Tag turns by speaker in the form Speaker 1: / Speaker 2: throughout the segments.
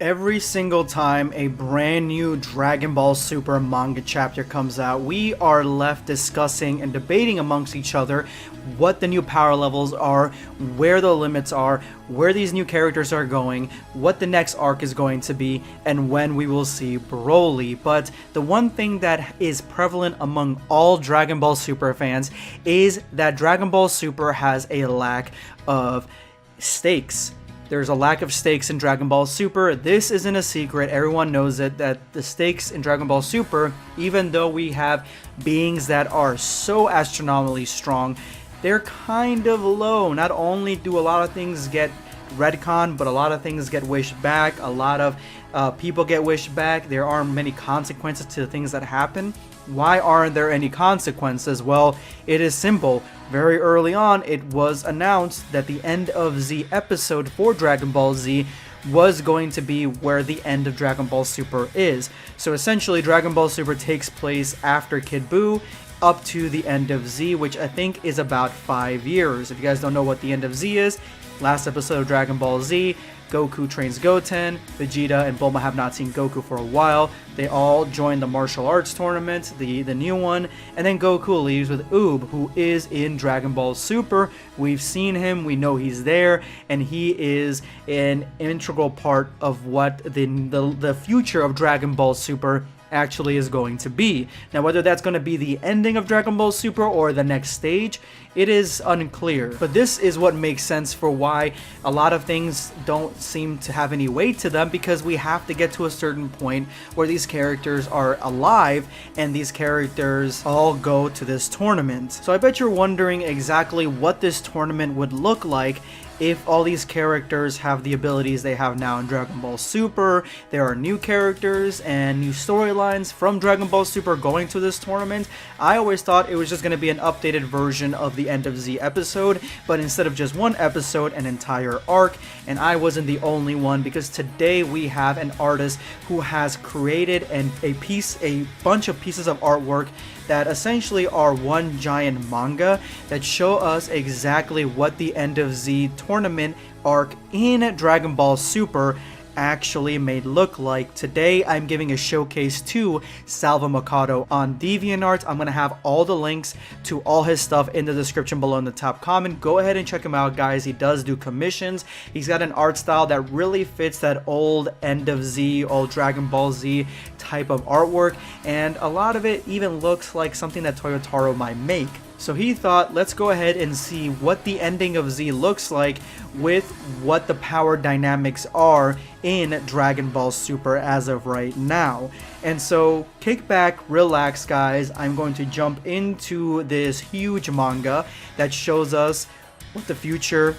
Speaker 1: Every single time a brand new Dragon Ball Super manga chapter comes out, we are left discussing and debating amongst each other what the new power levels are, where the limits are, where these new characters are going, what the next arc is going to be, and when we will see Broly. But the one thing that is prevalent among all Dragon Ball Super fans is that Dragon Ball Super has a lack of stakes. There's a lack of stakes in Dragon Ball Super. This isn't a secret. Everyone knows it, that the stakes in Dragon Ball Super, even though we have beings that are so astronomically strong, they're kind of low. Not only do a lot of things get retconned, but a lot of things get wished back. A lot of people get wished back. There aren't many consequences to the things that happen. Why aren't there any consequences? Well, it is simple. Very early on, it was announced that the end of Z episode for Dragon Ball Z was going to be where the end of Dragon Ball Super is. So essentially, Dragon Ball Super takes place after Kid Buu up to the end of Z, which I think is about 5 years. If you guys don't know what the end of Z is, last episode of Dragon Ball Z, Goku trains Goten, Vegeta and Bulma have not seen Goku for a while. They all join the martial arts tournament, the new one, and then Goku leaves with Ube, who is in Dragon Ball Super. We've seen him, we know he's there, and he is an integral part of what the future of Dragon Ball Super actually is going to be. Now, whether that's going to be the ending of Dragon Ball Super or the next stage, it is unclear. But this is what makes sense for why a lot of things don't seem to have any weight to them, because we have to get to a certain point where these characters are alive and these characters all go to this tournament. So I bet you're wondering exactly what this tournament would look like if all these characters have the abilities they have now in Dragon Ball Super. There are new characters and new storylines from Dragon Ball Super going to this tournament. I always thought it was just going to be an updated version of the end of Z episode, but instead of just one episode, an entire arc. And I wasn't the only one, because today we have an artist who has created a bunch of pieces of artwork that essentially are one giant manga that show us exactly what the end of Z tournament arc in Dragon Ball Super actually may look like. Today I'm giving a showcase to Salvamakoto on Deviantart. I'm gonna have all the links to all his stuff in the description below in the top comment. Go ahead and check him out, guys. He does do commissions. He's got an art style that really fits that old end of Z, old Dragon Ball Z type of artwork, and a lot of it even looks like something that Toyotaro might make. So he thought, let's go ahead and see what the ending of Z looks like with what the power dynamics are in Dragon Ball Super as of right now. And so kick back, relax, guys. I'm going to jump into this huge manga that shows us what the future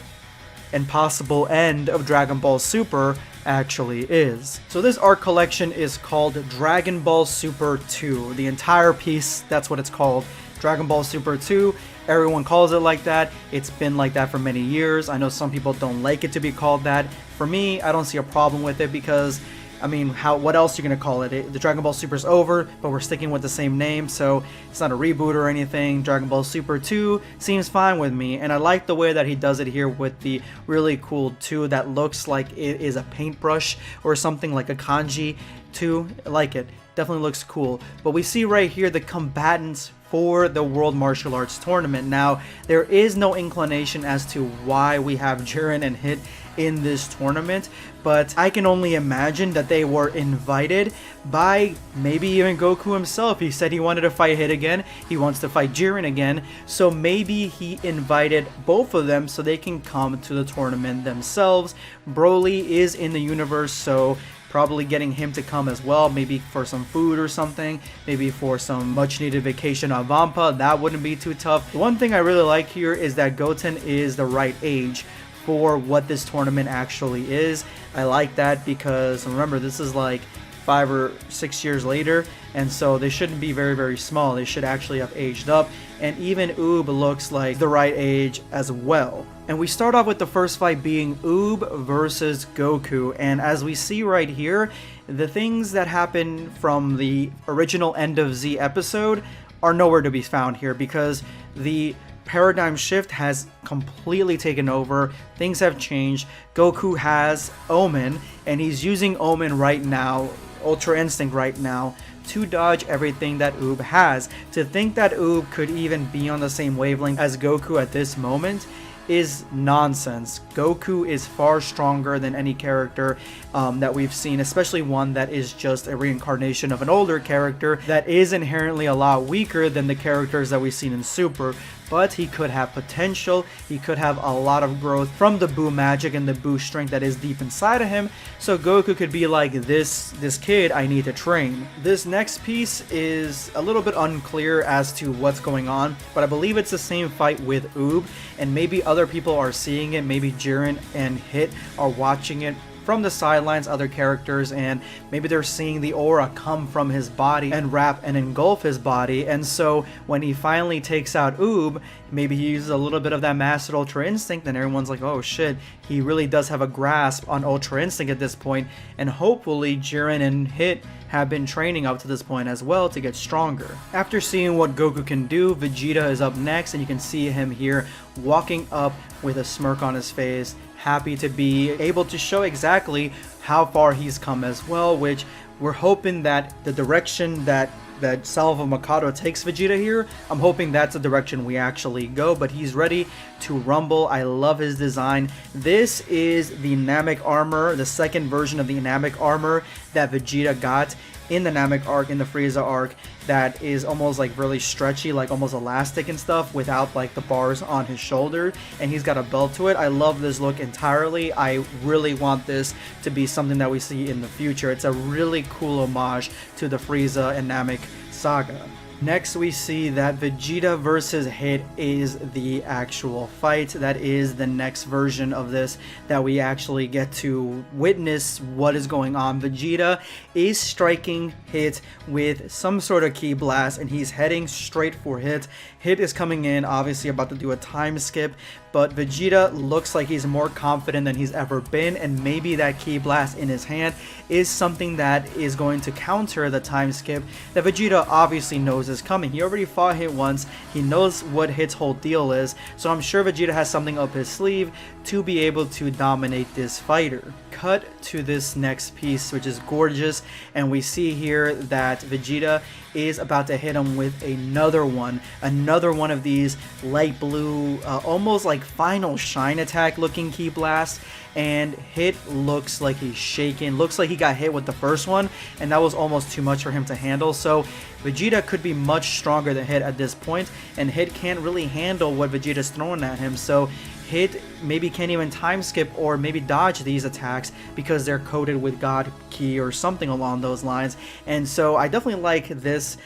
Speaker 1: and possible end of Dragon Ball Super actually is. So this art collection is called Dragon Ball Super 2. The entire piece, that's what it's called. Dragon Ball Super 2, everyone calls it like that. It's been like that for many years. I know some people don't like it to be called that. For me, I don't see a problem with it, because I mean, what else are you gonna call it? The Dragon Ball Super's over, but we're sticking with the same name, so it's not a reboot or anything. Dragon Ball Super 2 seems fine with me, and I like the way that he does it here with the really cool 2 that looks like it is a paintbrush or something, like a kanji 2. I like it. Definitely looks cool. But we see right here the combatants for the World Martial Arts Tournament. Now, there is no inclination as to why we have Jiren and Hit in this tournament, but I can only imagine that they were invited by maybe even Goku himself. He said he wanted to fight Hit again, he wants to fight Jiren again, so maybe he invited both of them so they can come to the tournament themselves. Broly is in the universe, so probably getting him to come as well, maybe for some food or something, maybe for some much needed vacation on Vampa. That wouldn't be too tough. The one thing I really like here is that Goten is the right age for what this tournament actually is. I like that, because remember, this is like 5 or 6 years later, and so they shouldn't be very, very small. They should actually have aged up, and even Ube looks like the right age as well. And we start off with the first fight being Ube versus Goku, and as we see right here, the things that happen from the original End of Z episode are nowhere to be found here, because the paradigm shift has completely taken over. Things have changed. Goku has Omen, and he's using Omen right now, Ultra Instinct right now, to dodge everything that Ube has. To think that Ube could even be on the same wavelength as Goku at this moment is nonsense. Goku is far stronger than any character that we've seen, especially one that is just a reincarnation of an older character that is inherently a lot weaker than the characters that we've seen in Super. But he could have potential, he could have a lot of growth from the Buu magic and the Buu strength that is deep inside of him, so Goku could be like, this kid I need to train. This next piece is a little bit unclear as to what's going on, but I believe it's the same fight with Ube, and maybe other people are seeing it, maybe Jiren and Hit are watching it from the sidelines, other characters, and maybe they're seeing the aura come from his body and wrap and engulf his body, and so when he finally takes out Ube, maybe he uses a little bit of that mastered Ultra Instinct, and everyone's like, oh shit, he really does have a grasp on Ultra Instinct at this point, and hopefully Jiren and Hit have been training up to this point as well to get stronger. After seeing what Goku can do, Vegeta is up next, and you can see him here walking up with a smirk on his face, happy to be able to show exactly how far he's come as well, which we're hoping that the direction that salvamakoto takes Vegeta here, I'm hoping that's the direction we actually go, but he's ready to rumble. I love his design. This is the Namek armor, the second version of the Namek armor that Vegeta got in the Namek arc, in the Frieza arc, that is almost like really stretchy, like almost elastic and stuff, without like the bars on his shoulder, and he's got a belt to it. I love this look entirely. I really want this to be something that we see in the future. It's a really cool homage to the Frieza and Namek saga. Next, we see that Vegeta versus Hit is the actual fight. That is the next version of this that we actually get to witness what is going on. Vegeta is striking Hit with some sort of ki blast, and he's heading straight for Hit. Hit is coming in, obviously about to do a time skip, but Vegeta looks like he's more confident than he's ever been, and maybe that ki blast in his hand is something that is going to counter the time skip that Vegeta obviously knows is coming. He already fought Hit once, he knows what Hit's whole deal is, so I'm sure Vegeta has something up his sleeve to be able to dominate this fighter. Cut to this next piece, which is gorgeous, and we see here that Vegeta is about to hit him with another one of these light blue, almost like final shine attack looking ki blast, and Hit looks like he's shaking, looks like he got hit with the first one, and that was almost too much for him to handle. So Vegeta could be much stronger than Hit at this point, and Hit can't really handle what Vegeta's throwing at him, so Hit maybe can't even time skip or maybe dodge these attacks because they're coated with God Ki or something along those lines. And so I definitely like this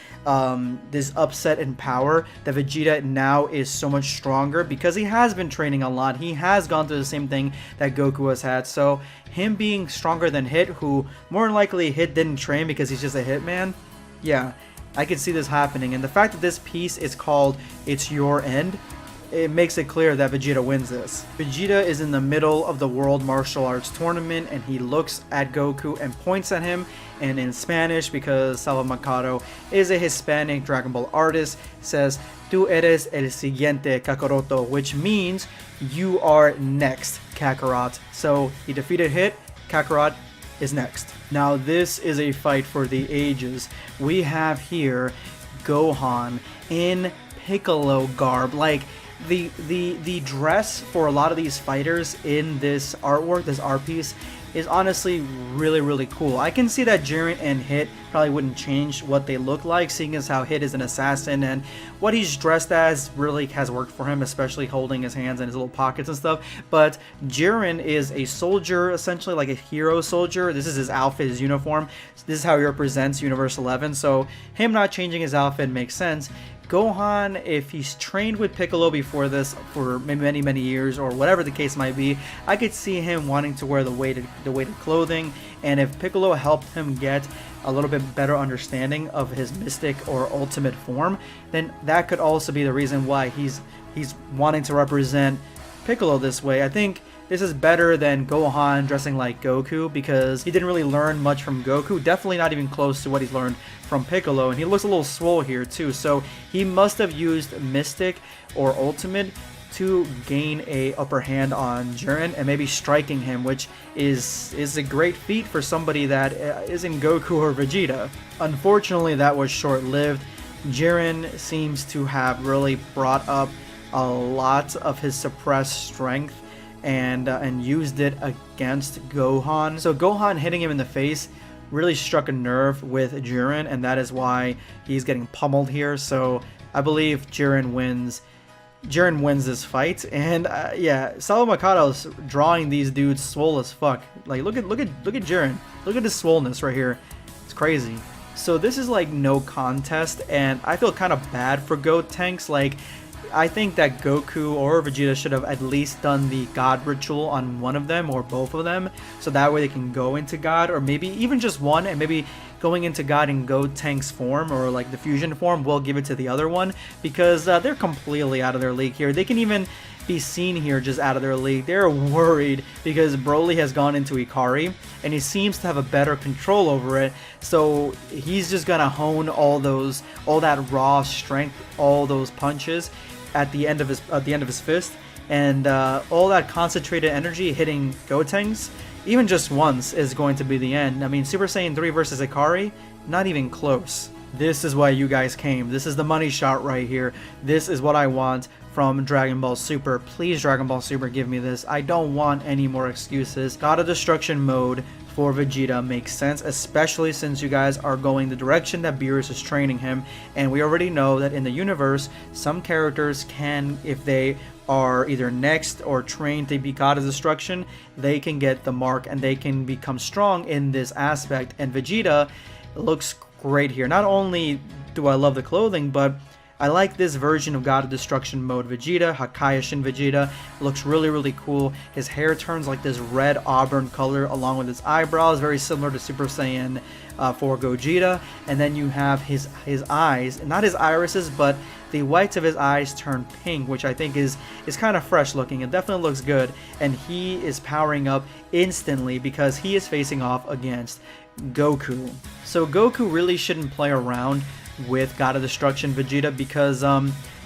Speaker 1: this upset in power that Vegeta now is so much stronger because he has been training a lot. He has gone through the same thing that Goku has had. So him being stronger than Hit, who more than likely Hit didn't train because he's just a hitman, yeah, I could see this happening. And the fact that this piece is called It's Your End, it makes it clear that Vegeta wins this. Vegeta is in the middle of the World Martial Arts Tournament, and he looks at Goku and points at him, and in Spanish, because salvamakoto is a Hispanic Dragon Ball artist, says, "Tú eres el siguiente Kakaroto," which means you are next, Kakarot. So he defeated Hit, Kakarot is next. Now this is a fight for the ages. We have here Gohan in Piccolo garb, like the dress for a lot of these fighters in this artwork, this art piece, is honestly really cool. I can see that Jiren and Hit probably wouldn't change what they look like, seeing as how Hit is an assassin and what he's dressed as really has worked for him, especially holding his hands in his little pockets and stuff. But Jiren is a soldier, essentially like a hero soldier. This is his outfit, his uniform. This is how he represents Universe 11, so him not changing his outfit makes sense. Gohan, if he's trained with Piccolo before this for many years or whatever the case might be, I could see him wanting to wear the weighted clothing, and if Piccolo helped him get a little bit better understanding of his mystic or ultimate form, then that could also be the reason why he's wanting to represent Piccolo this way. I think this is better than Gohan dressing like Goku, because he didn't really learn much from Goku. Definitely not even close to what he's learned from Piccolo, and he looks a little swole here too. So he must have used Mystic or Ultimate to gain a upper hand on Jiren and maybe striking him, which is a great feat for somebody that isn't Goku or Vegeta. Unfortunately, that was short-lived. Jiren seems to have really brought up a lot of his suppressed strength and used it against Gohan. So Gohan hitting him in the face really struck a nerve with Jiren, and that is why he's getting pummeled here. So I believe Jiren wins this fight. And yeah, Salvamakoto's drawing these dudes swole as fuck. Like look at Jiren. Look at his swollenness right here. It's crazy. So this is like no contest, and I feel kind of bad for Gotenks. Like, I think that Goku or Vegeta should have at least done the God ritual on one of them or both of them, so that way they can go into God, or maybe even just one, and maybe going into God in Gotenks form or like the fusion form will give it to the other one, because they're completely out of their league here. They can even be seen here just out of their league. They're worried because Broly has gone into Hikaru and he seems to have a better control over it, so he's just gonna hone all that raw strength, all those punches at the end of his fist, and all that concentrated energy hitting Gotenks, even just once, is going to be the end. I mean, Super Saiyan 3 versus Hikaru, not even close. This is why you guys came. This is the money shot right here. This is what I want from Dragon Ball Super. Please, Dragon Ball Super, give me this. I don't want any more excuses. God of Destruction mode for Vegeta makes sense, especially since you guys are going the direction that Beerus is training him, and we already know that in the universe, some characters can, if they are either next or trained to be God of Destruction, they can get the mark and they can become strong in this aspect, and Vegeta looks great here. Not only do I love the clothing, but I like this version of God of Destruction mode Vegeta. Hakaioshin Vegeta looks really, really cool. His hair turns like this red auburn color along with his eyebrows, very similar to Super Saiyan 4 Gogeta. And then you have his eyes, not his irises, but the whites of his eyes turn pink, which I think is kind of fresh looking. It definitely looks good. And he is powering up instantly because he is facing off against Goku. So Goku really shouldn't play around with God of Destruction Vegeta, because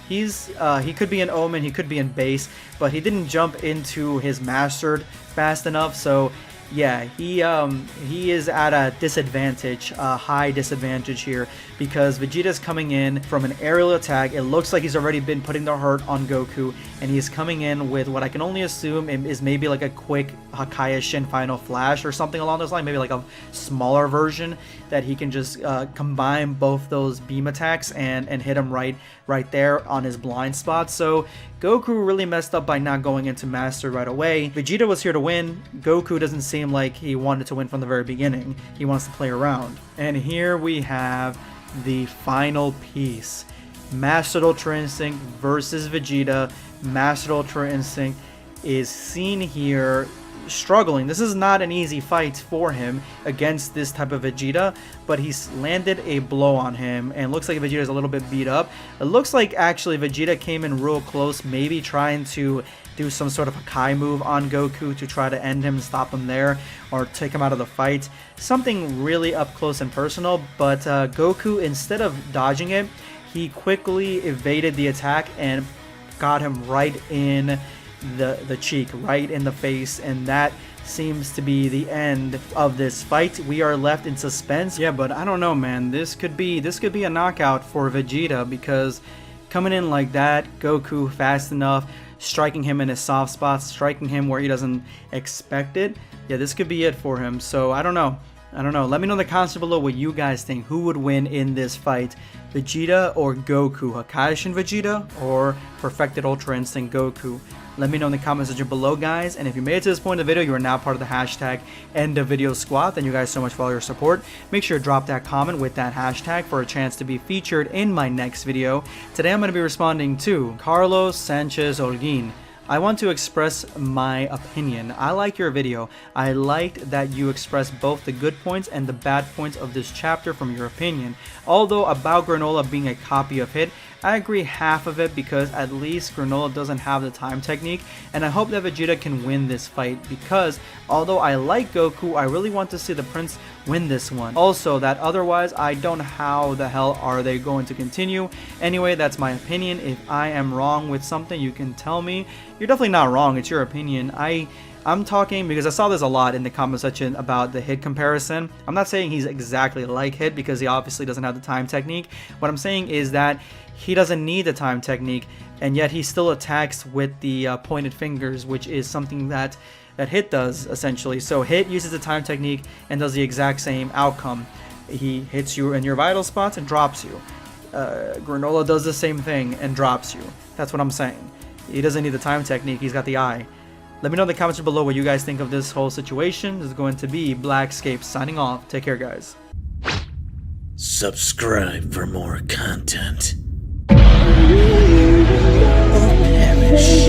Speaker 1: he could be an Omen, he could be in base, but he didn't jump into his mastered fast enough. So yeah, he is at a disadvantage, a high disadvantage here, because Vegeta's coming in from an aerial attack. It looks like he's already been putting the hurt on Goku, and he's coming in with what I can only assume is maybe like a quick Hakaioshin Final Flash or something along those lines, maybe like a smaller version that he can just combine both those beam attacks and hit him right there on his blind spot. So Goku really messed up by not going into Master right away. Vegeta was here to win. Goku doesn't seem like he wanted to win from the very beginning. He wants to play around. And here we have the final piece. Mastered Ultra Instinct versus Vegeta. Mastered Ultra Instinct is seen here struggling. This is not an easy fight for him against this type of Vegeta, but he's landed a blow on him, and looks like Vegeta's a little bit beat up. It looks like actually Vegeta came in real close, maybe trying to do some sort of a Kai move on Goku to try to end him, stop him there, or take him out of the fight. Something really up close and personal, but Goku, instead of dodging it, he quickly evaded the attack and got him right in the cheek, right in the face, and that seems to be the end of this fight. We are left in suspense. Yeah, but I don't know, man. This could be a knockout for Vegeta, because coming in like that, Goku fast enough, striking him in his soft spots, striking him where he doesn't expect it. Yeah, this could be it for him. So I don't know. Let me know in the comments below what you guys think. Who would win in this fight? Vegeta or Goku? Hakaioshin Vegeta or Perfected Ultra Instinct Goku? Let me know in the comment section below, guys. And if you made it to this point in the video, you are now part of the hashtag #EndOfVideoSquad. Thank you guys so much for all your support. Make sure to drop that comment with that hashtag for a chance to be featured in my next video. Today I'm going to be responding to Carlos Sanchez Holguin. I want to express my opinion. I like your video. I liked that you expressed both the good points and the bad points of this chapter from your opinion. Although about Granola being a copy of Hit, I agree half of it because at least Granola doesn't have the time technique, and I hope that Vegeta can win this fight because although I like Goku, I really want to see the Prince win this one. Also, that otherwise I don't know how the hell are they going to continue. Anyway, that's my opinion. If I am wrong with something, you can tell me. You're definitely not wrong, it's your opinion. I'm talking because I saw this a lot in the comment section about the Hit comparison. I'm not saying he's exactly like Hit because he obviously doesn't have the time technique. What I'm saying is that he doesn't need the time technique, and yet he still attacks with the pointed fingers, which is something that Hit does essentially. So Hit uses the time technique and does the exact same outcome. He hits you in your vital spots and drops you. Granola does the same thing and drops you. That's what I'm saying. He doesn't need the time technique, he's got the eye. Let me know in the comments below what you guys think of this whole situation. This is going to be BlackScape signing off. Take care, guys.
Speaker 2: Subscribe for more content. Or perish.